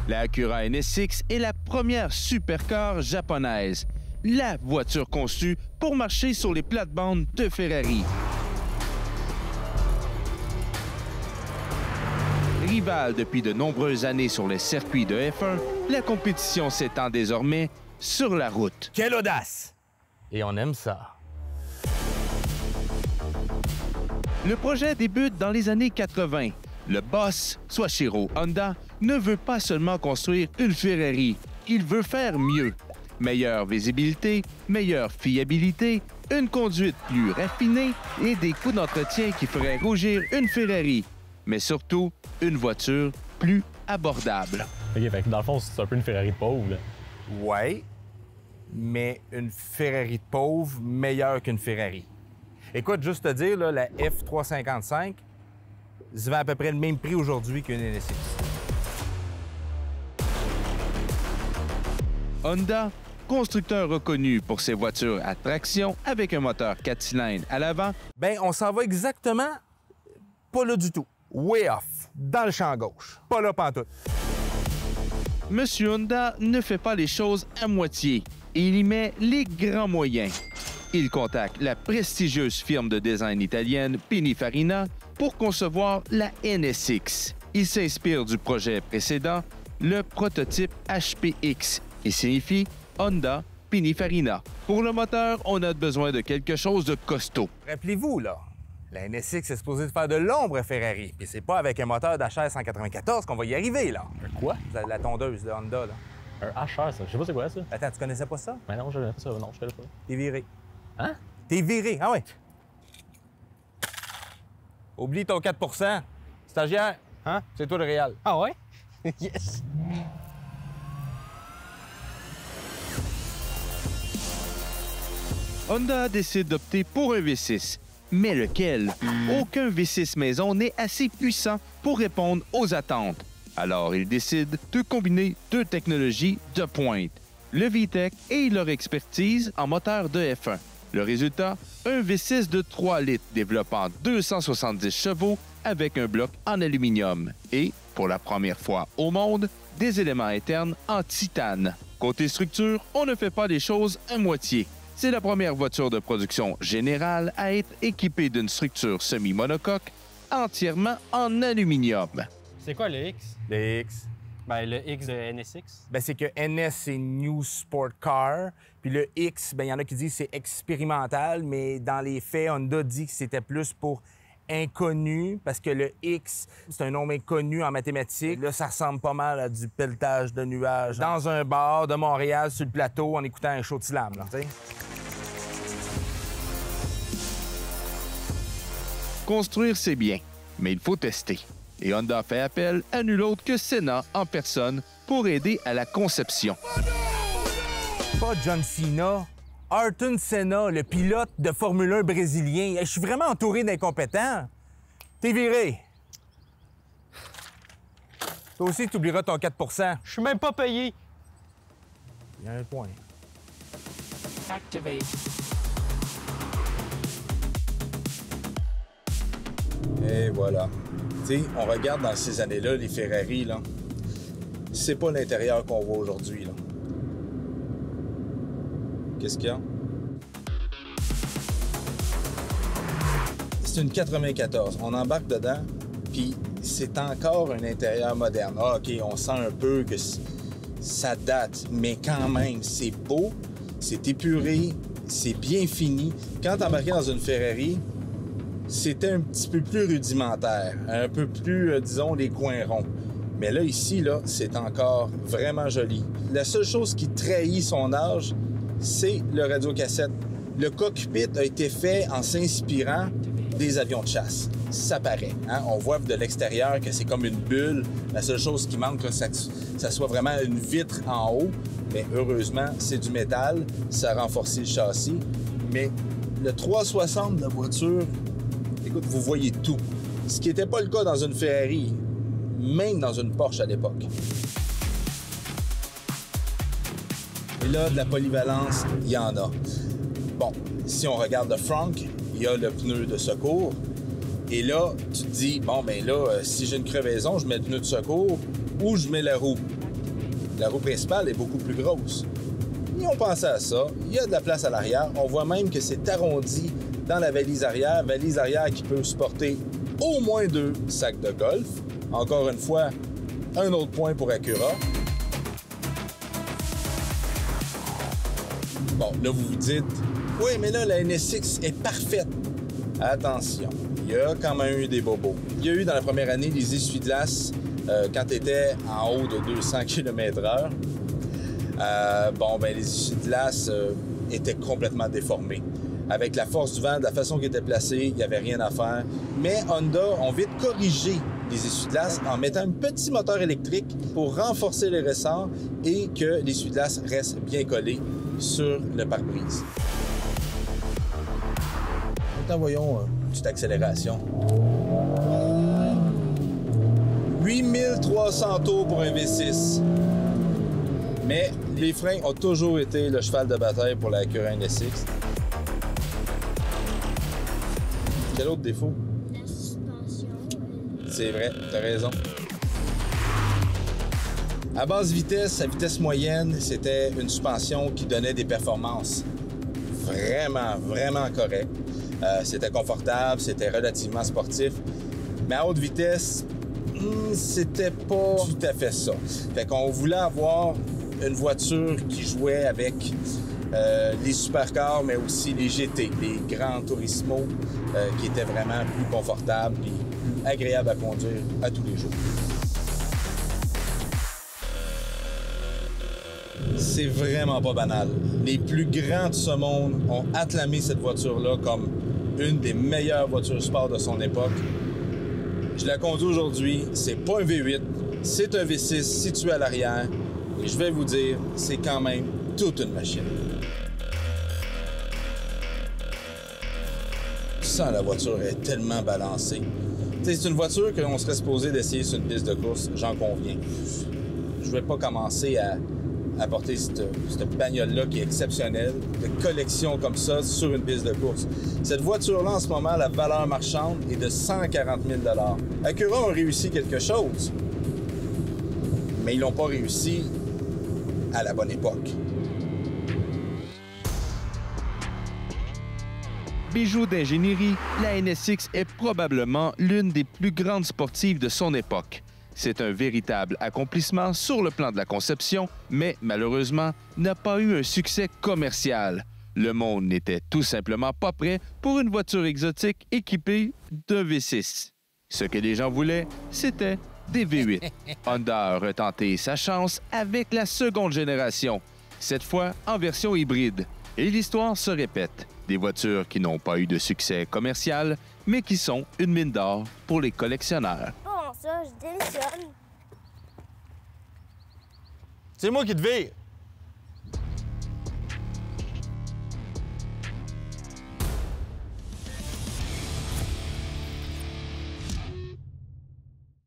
La Acura NSX est la première supercar japonaise, la voiture conçue pour marcher sur les plates-bandes de Ferrari. Rivale depuis de nombreuses années sur les circuits de F1, la compétition s'étend désormais sur la route. Quelle audace! Et on aime ça. Le projet débute dans les années 80. Le boss, Soichiro Honda, ne veut pas seulement construire une Ferrari, il veut faire mieux. Meilleure visibilité, meilleure fiabilité, une conduite plus raffinée et des coûts d'entretien qui feraient rougir une Ferrari. Mais surtout, une voiture plus abordable. OK, fait que dans le fond, c'est un peu une Ferrari pauvre, là. Ouais, mais une Ferrari pauvre meilleure qu'une Ferrari. Écoute, juste te dire, là, la F355 se vend à peu près le même prix aujourd'hui qu'une NSX. Honda, constructeur reconnu pour ses voitures à traction avec un moteur 4 cylindres à l'avant, Ben, on s'en va exactement pas là du tout. Way off, dans le champ gauche. Pas là pantoute. Monsieur Honda ne fait pas les choses à moitié. Il y met les grands moyens. Il contacte la prestigieuse firme de design italienne Pininfarina pour concevoir la NSX. Il s'inspire du projet précédent, le prototype HPX, et signifie Honda Pininfarina. Pour le moteur, on a besoin de quelque chose de costaud. Rappelez-vous, là, la NSX est supposée de faire de l'ombre à Ferrari. Puis c'est pas avec un moteur d'HR 194 qu'on va y arriver, là. Quoi? La tondeuse de Honda, là. Un HR, ça. Je sais pas c'est quoi, ça. Attends, tu connaissais pas ça? Mais non, je connais pas ça. Non, je connais pas. T'es viré. Hein? T'es viré, ah ouais. Oublie ton 4 Stagiaire, Hein? c'est toi le réal. Ah ouais? Yes! Honda décide d'opter pour un V6. Mais lequel? Aucun V6 maison n'est assez puissant pour répondre aux attentes. Alors, il décide de combiner deux technologies de pointe, le VTEC et leur expertise en moteur de F1. Le résultat, un V6 de 3 litres développant 270 chevaux avec un bloc en aluminium et, pour la première fois au monde, des éléments internes en titane. Côté structure, on ne fait pas les choses à moitié. C'est la première voiture de production générale à être équipée d'une structure semi-monocoque entièrement en aluminium. C'est quoi le X? Le X. Ben, le X de NSX. Ben, c'est que NS, c'est New Sport Car. Puis le X, ben, il y en a qui disent que c'est expérimental, mais dans les faits, Honda dit que c'était plus pour inconnu, parce que le X, c'est un nom inconnu en mathématiques. Là, ça ressemble pas mal à du pelletage de nuages dans un bar de Montréal, sur le plateau, en écoutant un show de slam, là, tu sais. Construire, c'est bien, mais il faut tester. Et Honda fait appel à nul autre que Senna en personne pour aider à la conception. Pas John Cena, Ayrton Senna, le pilote de Formule 1 brésilien. Je suis vraiment entouré d'incompétents. T'es viré. Toi aussi, tu oublieras ton 4 Je suis même pas payé. Il y a un point. Activate. Et voilà. Tu sais, on regarde dans ces années-là, les Ferrari, là. C'est pas l'intérieur qu'on voit aujourd'hui, là. Qu'est-ce qu'il y a? C'est une 94. On embarque dedans, puis c'est encore un intérieur moderne. Ah, OK, on sent un peu que ça date, mais quand même, c'est beau, c'est épuré, c'est bien fini. Quand t'embarquais dans une Ferrari, c'était un petit peu plus rudimentaire, un peu plus, disons, les coins ronds. Mais là, ici, là, c'est encore vraiment joli. La seule chose qui trahit son âge, c'est le radiocassette. Le cockpit a été fait en s'inspirant des avions de chasse. Ça paraît. Hein? On voit de l'extérieur que c'est comme une bulle. La seule chose qui manque, c'est que ça soit vraiment une vitre en haut. Mais heureusement, c'est du métal. Ça a renforcé le châssis. Mais le 360 de la voiture, écoute, vous voyez tout. Ce qui n'était pas le cas dans une Ferrari, même dans une Porsche à l'époque. Et là, de la polyvalence, il y en a. Bon, si on regarde le front, il y a le pneu de secours. Et là, tu te dis, bon, ben là, si j'ai une crevaison, je mets le pneu de secours ou je mets la roue. La roue principale est beaucoup plus grosse. Ils ont pensé à ça. Il y a de la place à l'arrière. On voit même que c'est arrondi dans la valise arrière qui peut supporter au moins 2 sacs de golf. Encore une fois, un autre point pour Acura. Bon, là, vous vous dites, oui, mais là, la NSX est parfaite. Attention, il y a quand même eu des bobos. Il y a eu dans la première année des essuie-glaces quand tu étais en haut de 200 km/h. Les essuie-glaces étaient complètement déformés. Avec la force du vent, de la façon qu'ils étaient placés, il n'y avait rien à faire. Mais Honda ont vite corrigé les essuie-glaces en mettant un petit moteur électrique pour renforcer les ressorts et que l'essuie-glace reste bien collé sur le pare-brise. Maintenant, voyons une petite accélération. 8300 tours pour un V6. Mais les freins ont toujours été le cheval de bataille pour la Acura NSX. Quel autre défaut? La suspension. C'est vrai, t'as raison. À basse vitesse, à vitesse moyenne, c'était une suspension qui donnait des performances vraiment, vraiment correctes. C'était confortable, c'était relativement sportif. Mais à haute vitesse, c'était pas tout à fait ça. Fait qu'on voulait avoir une voiture qui jouait avec les supercars, mais aussi les GT, les Gran Turismo, qui étaient vraiment plus confortables et plus agréables à conduire à tous les jours. C'est vraiment pas banal. Les plus grands de ce monde ont acclamé cette voiture-là comme une des meilleures voitures sport de son époque. Je la conduis aujourd'hui, c'est pas un V8, c'est un V6 situé à l'arrière. Et je vais vous dire, c'est quand même toute une machine. Tu sens la voiture est tellement balancée. T'sais, c'est une voiture qu'on serait supposé d'essayer sur une piste de course, j'en conviens. Je vais pas commencer à apporter cette bagnole-là qui est exceptionnelle, de collection comme ça sur une piste de course. Cette voiture-là, en ce moment, la valeur marchande est de 140 000 $. Acura ont réussi quelque chose, mais ils l'ont pas réussi à la bonne époque. Bijou d'ingénierie, la NSX est probablement l'une des plus grandes sportives de son époque. C'est un véritable accomplissement sur le plan de la conception, mais malheureusement n'a pas eu un succès commercial. Le monde n'était tout simplement pas prêt pour une voiture exotique équipée d'un V6. Ce que les gens voulaient, c'était des V8. Honda a retenté sa chance avec la seconde génération, cette fois en version hybride. Et l'histoire se répète. Des voitures qui n'ont pas eu de succès commercial, mais qui sont une mine d'or pour les collectionneurs. Bon, ça, je démissionne. C'est moi qui te vire.